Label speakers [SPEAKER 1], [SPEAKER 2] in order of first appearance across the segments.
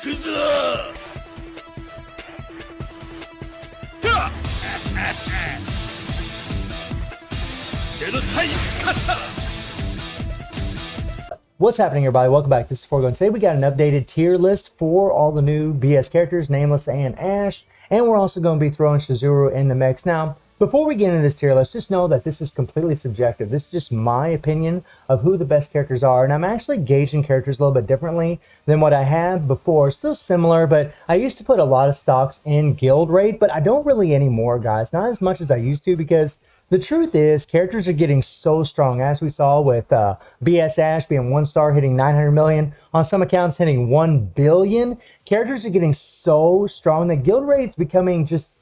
[SPEAKER 1] What's happening, everybody? Welcome back to Forgo. Today we got an updated tier list for all the new BS characters, Nameless and Ash, and we're also going to be throwing Shizuru in the mix. Now, before we get into this tier list, just know that this is completely subjective. This is just my opinion of who the best characters are, and I'm actually gauging characters a little bit differently than what I have before. Still similar, but I used to put a lot of stocks in guild rate, but I don't really anymore, guys. Not as much as I used to, because the truth is, characters are getting so strong, as we saw with BS Ash being 1-star, hitting 900 million. On some accounts, hitting 1 billion. Characters are getting so strong that guild rate's becoming just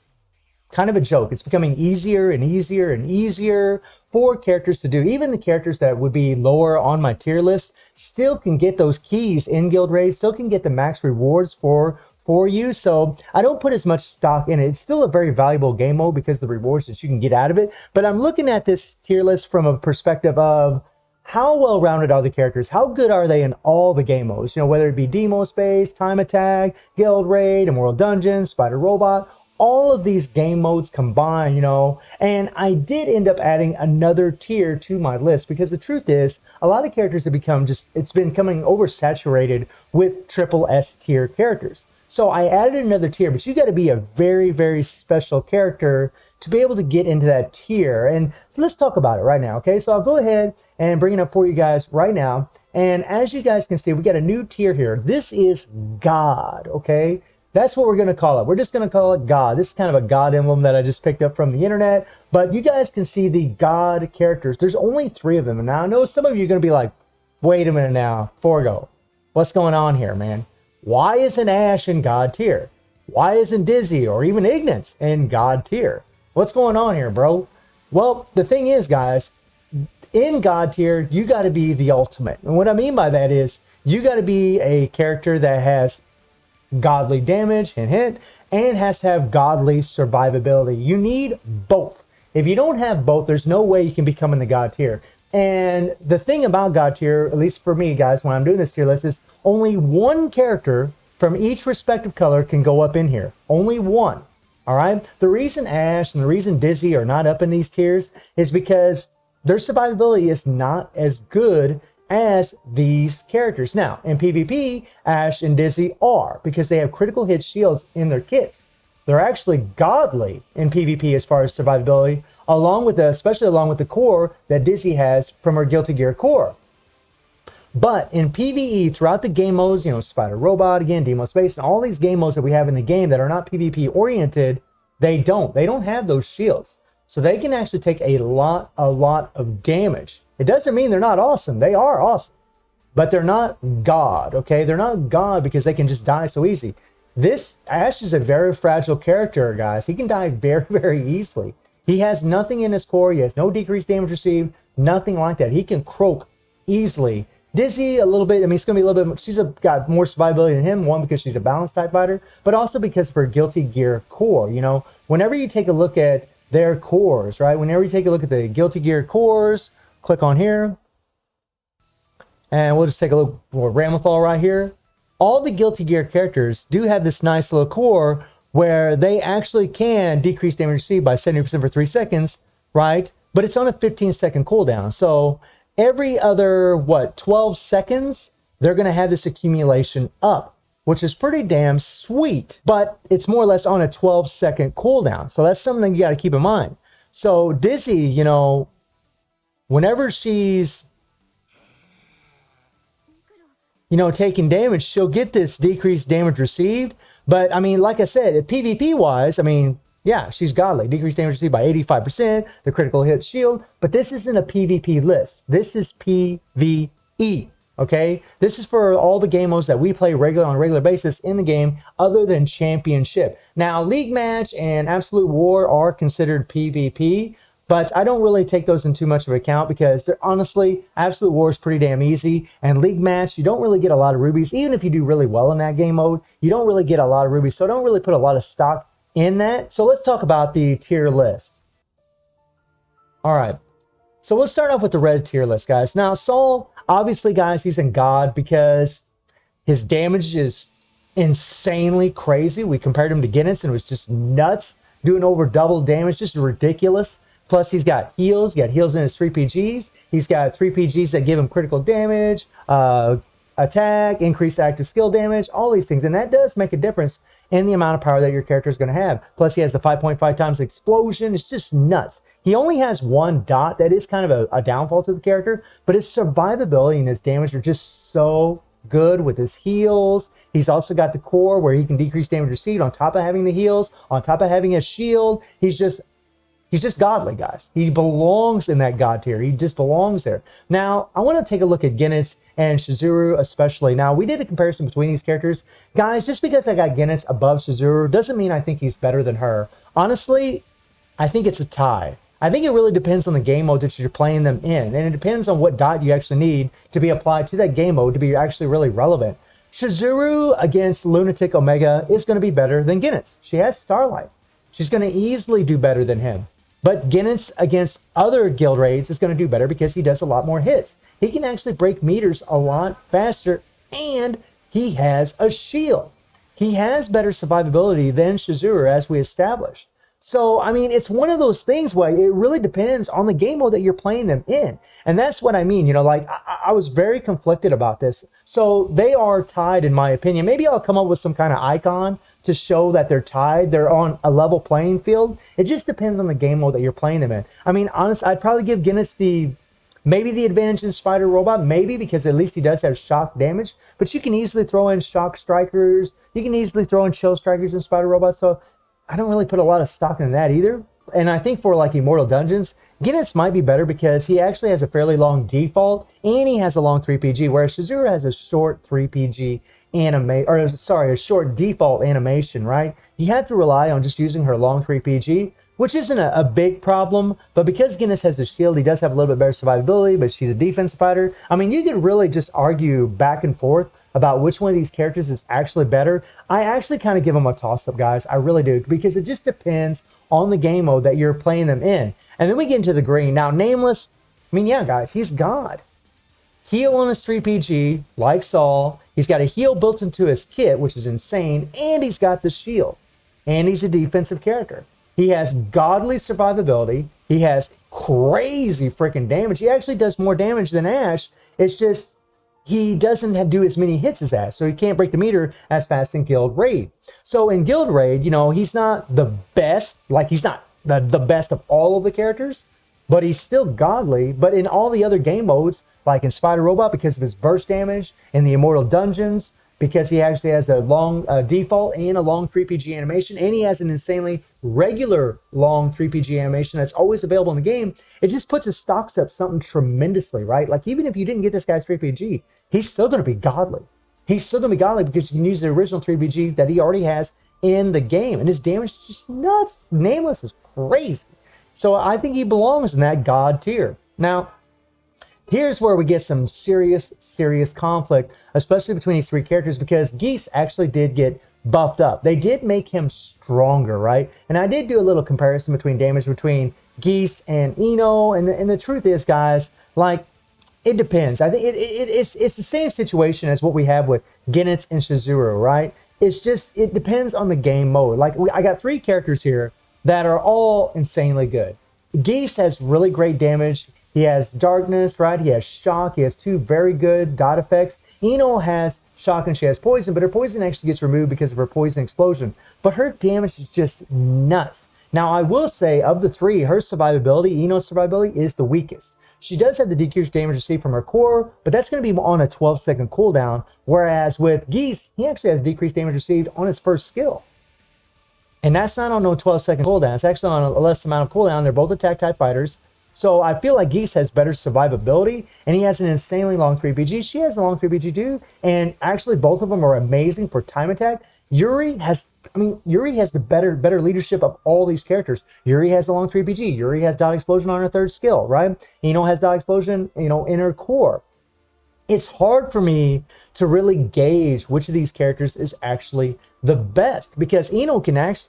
[SPEAKER 1] kind of a joke. It's becoming easier and easier and easier for characters to do. Even the characters that would be lower on my tier list still can get those keys in guild rate, still can get the max rewards for you. So I don't put as much stock in it. It's still a very valuable game mode because of the rewards that you can get out of it. But I'm looking at this tier list from a perspective of how well-rounded are the characters? How good are they in all the game modes? You know, whether it be Demo Space, Time Attack, Guild Raid, Immortal Dungeons, Spider Robot, all of these game modes combined, you know. And I did end up adding another tier to my list because the truth is, a lot of characters have become it's been becoming oversaturated with triple S tier characters. So I added another tier, but you got to be a very, very special character to be able to get into that tier. And so let's talk about it right now, okay? So I'll go ahead and bring it up for you guys right now. And as you guys can see, we got a new tier here. This is God, okay? That's what we're going to call it. We're just going to call it God. This is kind of a God emblem that I just picked up from the internet. But you guys can see the God characters. There's only 3 of them. And now I know some of you are going to be like, wait a minute now, Forgo. What's going on here, man? Why isn't Ash in God tier? Why isn't Dizzy or even Ignatz in God tier? What's going on here, bro? Well, the thing is, guys, in God tier, you got to be the ultimate. And what I mean by that is you got to be a character that has godly damage, hint, hint, and has to have godly survivability. You need both. If you don't have both, there's no way you can become in the God tier. And the thing about God tier, at least for me, guys, when I'm doing this tier list, is only one character from each respective color can go up in here. Only one. All right? The reason Ash and the reason Dizzy are not up in these tiers is because their survivability is not as good as these characters. Now, in PvP, Ash and Dizzy are, because they have critical hit shields in their kits. They're actually godly in PvP as far as survivability, especially along with the core that Dizzy has from her Guilty Gear core. But in PvE, throughout the game modes, you know, Spider Robot, again, Demo Space, and all these game modes that we have in the game that are not PvP oriented, they don't have those shields. So they can actually take a lot of damage. It doesn't mean they're not awesome. They are awesome. But they're not God, okay? They're not God because they can just die so easy. This Ash is a very fragile character, guys. He can die very, very easily. He has nothing in his core. He has no decreased damage received. Nothing like that. He can croak easily. Dizzy, a little bit. I mean, it's going to be a little bit. She's got more survivability than him. One, because she's a balanced type fighter, but also because of her Guilty Gear core. You know, whenever you take a look at their cores, right? Whenever you take a look at the Guilty Gear cores, click on here, and we'll just take a look for Ramlethal right here. All the Guilty Gear characters do have this nice little core where they actually can decrease damage received by 70% for 3 seconds, right? But it's on a 15-second cooldown. So every other, 12 seconds, they're going to have this accumulation up, which is pretty damn sweet. But it's more or less on a 12-second cooldown. So that's something you got to keep in mind. So Dizzy, you know, whenever she's, you know, taking damage, she'll get this decreased damage received. But, I mean, like I said, PvP-wise, I mean, yeah, she's godly. Decreased damage received by 85%, the critical hit shield. But this isn't a PvP list. This is PvE, okay? This is for all the game modes that we play on a regular basis in the game other than Championship. Now, League Match and Absolute War are considered PvP, but I don't really take those in too much of account because honestly, Absolute War is pretty damn easy. And League Match, you don't really get a lot of rubies. Even if you do really well in that game mode, you don't really get a lot of rubies. So I don't really put a lot of stock in that. So let's talk about the tier list. All right. So let's start off with the red tier list, guys. Now, Saul, obviously, guys, he's in God because his damage is insanely crazy. We compared him to Guinness and it was just nuts, doing over double damage, just ridiculous. Plus, he's got heals. He got heals in his 3PGs. He's got 3PGs that give him critical damage, attack, increased active skill damage, all these things. And that does make a difference in the amount of power that your character is going to have. Plus, he has the 5.5 times explosion. It's just nuts. He only has one dot. That is kind of a downfall to the character, but his survivability and his damage are just so good with his heals. He's also got the core where he can decrease damage received on top of having the heals, on top of having a shield. He's just godly, guys. He belongs in that god tier. He just belongs there. Now, I want to take a look at Guinness and Shizuru especially. Now, we did a comparison between these characters. Guys, just because I got Guinness above Shizuru doesn't mean I think he's better than her. Honestly, I think it's a tie. I think it really depends on the game mode that you're playing them in, and it depends on what dot you actually need to be applied to that game mode to be actually really relevant. Shizuru against Lunatic Omega is going to be better than Guinness. She has Starlight. She's going to easily do better than him. But Guinness against other guild raids is going to do better because he does a lot more hits. He can actually break meters a lot faster, and he has a shield. He has better survivability than Shizuru, as we established. So, I mean, it's one of those things where it really depends on the game mode that you're playing them in. And that's what I mean. You know, like, I was very conflicted about this. So they are tied, in my opinion. Maybe I'll come up with some kind of icon to show that they're tied. They're on a level playing field. It just depends on the game mode that you're playing them in. I mean, honestly, I'd probably give Guinness maybe the advantage in Spider Robot, maybe, because at least he does have shock damage. But you can easily throw in Shock Strikers. You can easily throw in Chill Strikers in Spider Robot. So I don't really put a lot of stock in that either. And I think for like Immortal Dungeons, Guinness might be better because he actually has a fairly long default and he has a long 3PG, whereas Shizuru has a short 3PG a short default animation, right? You have to rely on just using her long 3PG, which isn't a big problem, but because Guinness has the shield, he does have a little bit better survivability, but she's a defense fighter. I mean, you could really just argue back and forth about which one of these characters is actually better. I actually kind of give them a toss-up, guys. I really do, because it just depends on the game mode that you're playing them in. And then we get into the green. Now, Nameless, I mean, yeah, guys, he's God. Heal on his 3PG, like Saul. He's got a heal built into his kit, which is insane, and he's got the shield. And he's a defensive character. He has godly survivability. He has crazy freaking damage. He actually does more damage than Ash. It's just he doesn't do as many hits as Ash, so he can't break the meter as fast in Guild Raid. So in Guild Raid, you know, he's not the best. Like, he's not the best of all of the characters, but he's still godly. But in all the other game modes, like in Spider Robot, because of his burst damage, in the Immortal Dungeons, because he actually has a long default and a long 3PG animation, and he has an insanely regular long 3PG animation that's always available in the game, it just puts his stocks up something tremendously, right? Like, even if you didn't get this guy's 3PG, he's still going to be godly. He's still going to be godly because you can use the original 3PG that he already has in the game, and his damage is just nuts. Nameless is crazy. So I think he belongs in that god tier. Now, here's where we get some serious conflict, especially between these three characters, because Geese actually did get buffed up. They did make him stronger, right? And I did do a little comparison between damage between Geese and Eno, and the truth is, guys, like, it depends. I think it's the same situation as what we have with Guinness and Shizuru, right? It's just, it depends on the game mode. Like, I got three characters here that are all insanely good. Geese has really great damage. He has darkness, right? He has shock. He has two very good dot effects. Eno has shock and she has poison, but her poison actually gets removed because of her poison explosion. But her damage is just nuts. Now, I will say, of the three, her survivability, Eno's survivability, is the weakest. She does have the decreased damage received from her core, but that's going to be on a 12-second cooldown, whereas with Geese, he actually has decreased damage received on his first skill. And that's not on no 12-second cooldown. It's actually on a less amount of cooldown. They're both attack type fighters. So I feel like Geese has better survivability, and he has an insanely long 3PG. She has a long 3PG too, and actually both of them are amazing for time attack. Yuri has the better leadership of all these characters. Yuri has a long 3PG. Yuri has dot explosion on her third skill, right? Eno has dot explosion, in her core. It's hard for me to really gauge which of these characters is actually the best, because Eno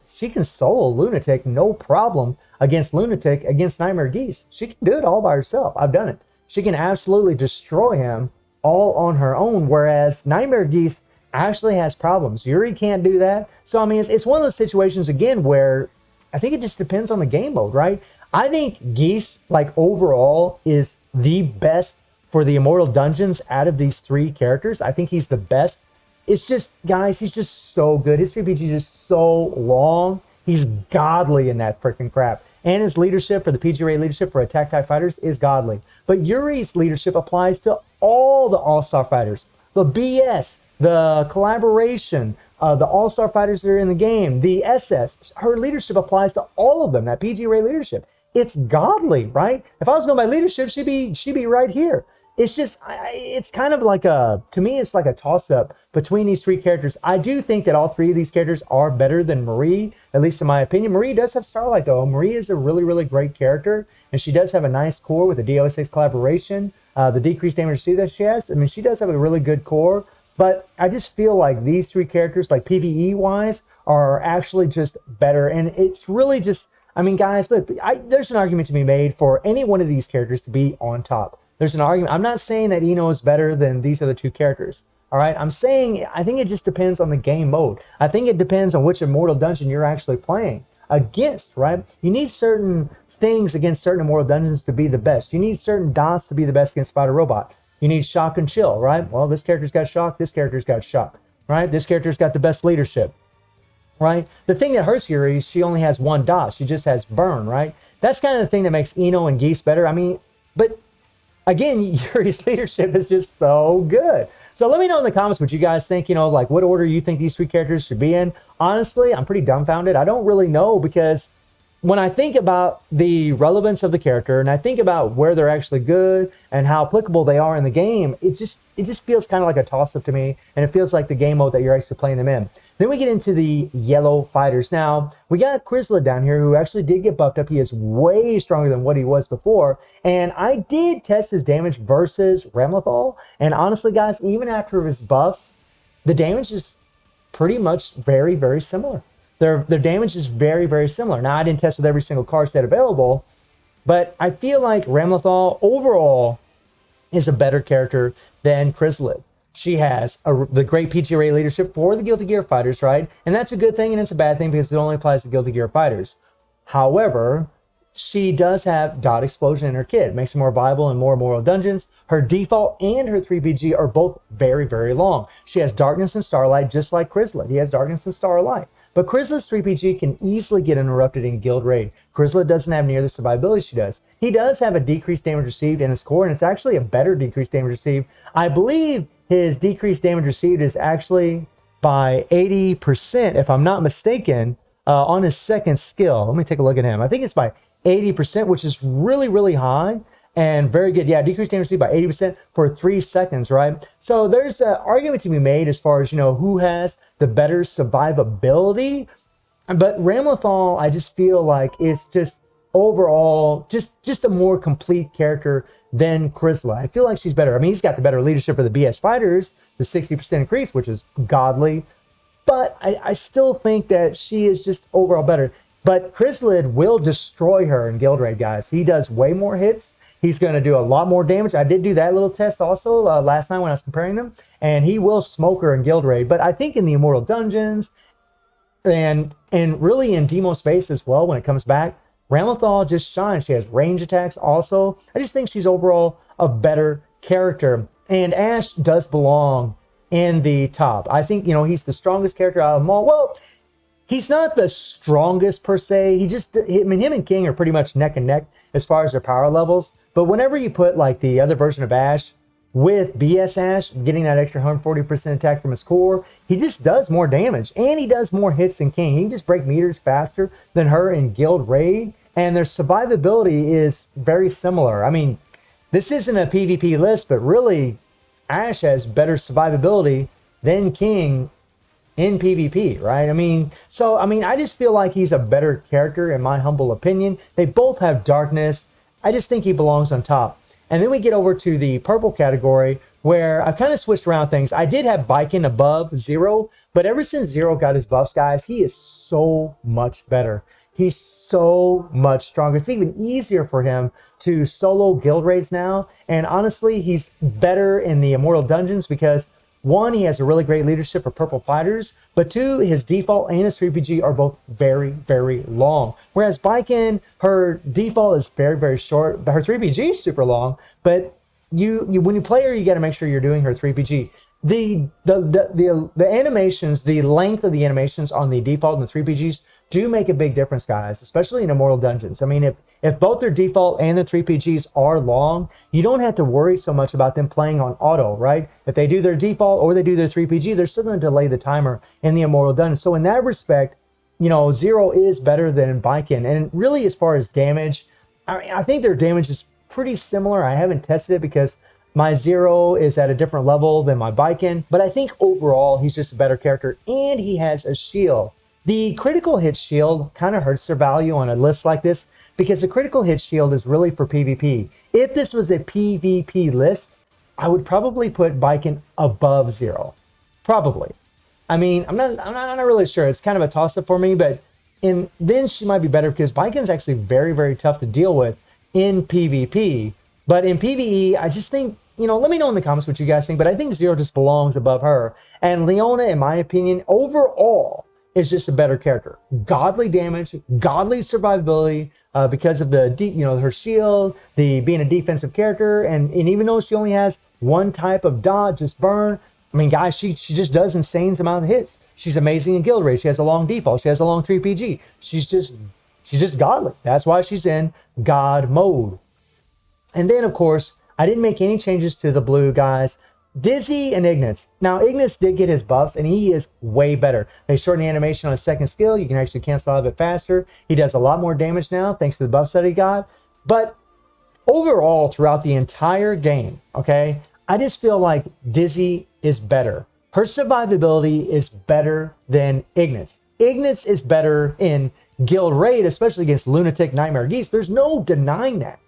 [SPEAKER 1] she can solo Lunatic no problem against Nightmare Geese. She can do it all by herself. I've done it. She can absolutely destroy him all on her own, whereas Nightmare Geese actually has problems. Yuri can't do that. So, I mean, it's one of those situations, again, where I think it just depends on the game mode, right? I think Geese, like, overall, is the best for the Immortal Dungeons out of these three characters. I think he's the best. It's just, guys, he's just so good. His 3PG is just so long. He's godly in that freaking crap. And his leadership for the PG Ray leadership for attack type fighters is godly. But Yuri's leadership applies to all the all-star fighters. The BS, the collaboration, the all-star fighters that are in the game, the SS. Her leadership applies to all of them, that PG Ray leadership. It's godly, right? If I was going by leadership, she'd be right here. It's just, it's kind of like to me, it's like a toss-up between these three characters. I do think that all three of these characters are better than Marie, at least in my opinion. Marie does have Starlight, though. Marie is a really, really great character, and she does have a nice core with the DO6 collaboration, the decreased damage received that she has. I mean, she does have a really good core, but I just feel like these three characters, like PvE-wise, are actually just better, and it's really just, I mean, guys, look, there's an argument to be made for any one of these characters to be on top. There's an argument. I'm not saying that Eno is better than these other two characters. All right. I'm saying I think it just depends on the game mode. I think it depends on which Immortal Dungeon you're actually playing against, right? You need certain things against certain Immortal Dungeons to be the best. You need certain dots to be the best against Spider Robot. You need shock and chill, right? Well, this character's got shock. This character's got shock, right? This character's got the best leadership, right? The thing that hurts Yuri is she only has one dot. She just has burn, right? That's kind of the thing that makes Eno and Geese better. I mean, but again, Yuri's leadership is just so good. So let me know in the comments what you guys think, you know, like what order you think these three characters should be in. Honestly, I'm pretty dumbfounded. I don't really know, because when I think about the relevance of the character and I think about where they're actually good and how applicable they are in the game, it just feels kind of like a toss-up to me, and it feels like the game mode that you're actually playing them in. Then we get into the yellow fighters. Now, we got Chrysalid down here, who actually did get buffed up. He is way stronger than what he was before, and I did test his damage versus Ramlethal, and honestly, guys, even after his buffs, the damage is pretty much very, very similar. Their damage is very, very similar. Now, I didn't test with every single card set available, but I feel like Ramlethal overall is a better character than Chrysalid. She has the great PGRA leadership for the Guilty Gear fighters, right? And that's a good thing and it's a bad thing because it only applies to Guilty Gear fighters. However, she does have dot explosion in her kit. It makes her more viable in more Immortal Dungeons. Her default and her 3PG are both very, very long. She has Darkness and Starlight just like Chrysalid. He has Darkness and Starlight. But Chrysalid's 3PG can easily get interrupted in Guild Raid. Chrysalid doesn't have near the survivability she does. He does have a decreased damage received in his core, and it's actually a better decreased damage received. I believe his decreased damage received is actually by 80%, if I'm not mistaken, on his second skill. Let me take a look at him. I think it's by 80%, which is really, really high and very good. Yeah, decreased damage received by 80% for 3 seconds, right? So there's an argument to be made as far as, you know, who has the better survivability. But Ramlethal, I just feel like it's just overall just a more complete character than Chrysalid. I feel like she's better. I mean, he's got the better leadership of the BS fighters, the 60% increase, which is godly. But I still think that she is just overall better. But Chrysalid will destroy her in Guild Raid, guys. He does way more hits. He's going to do a lot more damage. I did do that little test also last night when I was comparing them. And he will smoke her in Guild Raid. But I think in the Immortal Dungeons and really in Demo Space as well, when it comes back, Ramlethal just shines. She has range attacks also. I just think she's overall a better character. And Ash does belong in the top. I think, you know, he's the strongest character out of them all. Well, he's not the strongest per se. I mean, him and King are pretty much neck and neck as far as their power levels. But whenever you put like the other version of Ash with BS Ash, getting that extra 140% attack from his core, he just does more damage. And he does more hits than King. He can just break meters faster than her in Guild Raid. And their survivability is very similar. I mean, this isn't a PvP list, but really, Ash has better survivability than King in PvP, right? I mean, I just feel like he's a better character in my humble opinion. They both have darkness. I just think he belongs on top. And then we get over to the purple category where I've kind of switched around things. I did have Biken above Zero, but ever since Zero got his buffs, guys, he is so much better. He's so much stronger. It's even easier for him to solo guild raids now. And honestly, he's better in the Immortal Dungeons because one, he has a really great leadership for purple fighters, but two, his default and his 3PG are both very, very long. Whereas Baiken, her default is very, very short, but her 3PG is super long. But you when you play her, you got to make sure you're doing her 3PG. The animations, the length of the animations on the default and the 3PGs do make a big difference, guys, especially in Immortal Dungeons. I mean, if both their default and the 3PGs are long, you don't have to worry so much about them playing on auto, right? If they do their default or they do their 3PG, they're still going to delay the timer in the Immortal Dungeon. So in that respect, you know, Zero is better than Baiken. And really, as far as damage, I think their damage is pretty similar. I haven't tested it because my Zero is at a different level than my Baiken. But I think overall, he's just a better character, and he has a shield. The critical hit shield kind of hurts their value on a list like this because the critical hit shield is really for PvP. If this was a PvP list, I would probably put Baiken above Zero. Probably. I mean, I'm not really sure. It's kind of a toss-up for me, but then she might be better because Baiken's actually very, very tough to deal with in PvP. But in PvE, I just think, you know, let me know in the comments what you guys think, but I think Zero just belongs above her. And Leona, in my opinion, overall, is just a better character. Godly damage, godly survivability, because of the her shield, being a defensive character, and even though she only has one type of dodge, just burn. I mean, guys, she just does insane amount of hits. She's amazing in guild raid. She has a long default. She has a long 3PG. She's just godly. That's why she's in God mode. And then, of course, I didn't make any changes to the blue guys. Dizzy and Ignis. Now, Ignis did get his buffs, and he is way better. They shorten the animation on his second skill. You can actually cancel out a bit faster. He does a lot more damage now, thanks to the buffs that he got. But overall, throughout the entire game, okay, I just feel like Dizzy is better. Her survivability is better than Ignis. Ignis is better in Guild Raid, especially against Lunatic Nightmare Geese. There's no denying that.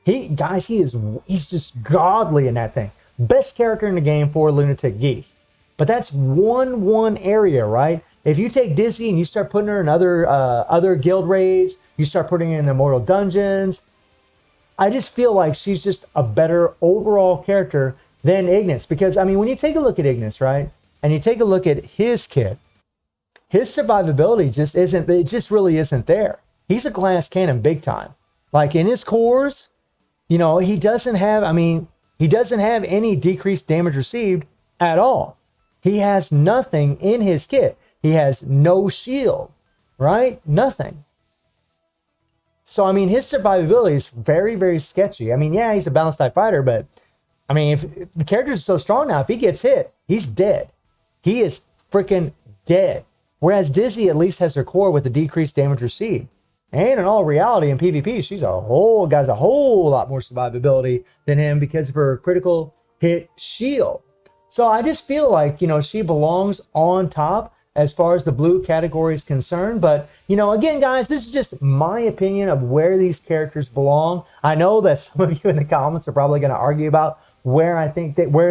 [SPEAKER 1] He's just godly in that thing. Best character in the game for Lunatic Geese. But that's one area, right? If you take Dizzy and you start putting her in other guild raids, you start putting her in Immortal Dungeons, I just feel like she's just a better overall character than Ignis. Because, I mean, when you take a look at Ignis, right? And you take a look at his kit, his survivability just really isn't there. He's a glass cannon big time. Like in his cores, you know, he doesn't have any decreased damage received at all. He has nothing in his kit. He has no shield, right? Nothing. So, I mean, his survivability is very, very sketchy. I mean, yeah, he's a balanced type fighter, but, I mean, if the character is so strong now, if he gets hit, he's dead. He is freaking dead. Whereas Dizzy at least has her core with the decreased damage received. And in all reality, in PvP, she's a whole lot more survivability than him because of her critical hit shield. So I just feel like, you know, she belongs on top as far as the blue category is concerned. But, you know, again, guys, this is just my opinion of where these characters belong. I know that some of you in the comments are probably going to argue about where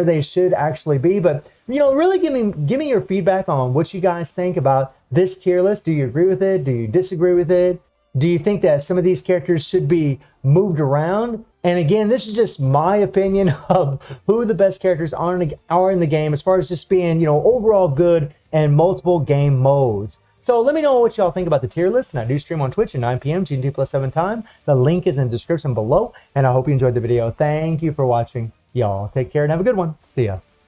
[SPEAKER 1] they should actually be. But, you know, really give me your feedback on what you guys think about this tier list. Do you agree with it? Do you disagree with it? Do you think that some of these characters should be moved around? And again, this is just my opinion of who the best characters are in the game as far as just being, you know, overall good and multiple game modes. So let me know what y'all think about the tier list. And I do stream on Twitch at 9 p.m. GMT+7 time. The link is in the description below. And I hope you enjoyed the video. Thank you for watching. Y'all take care and have a good one. See ya.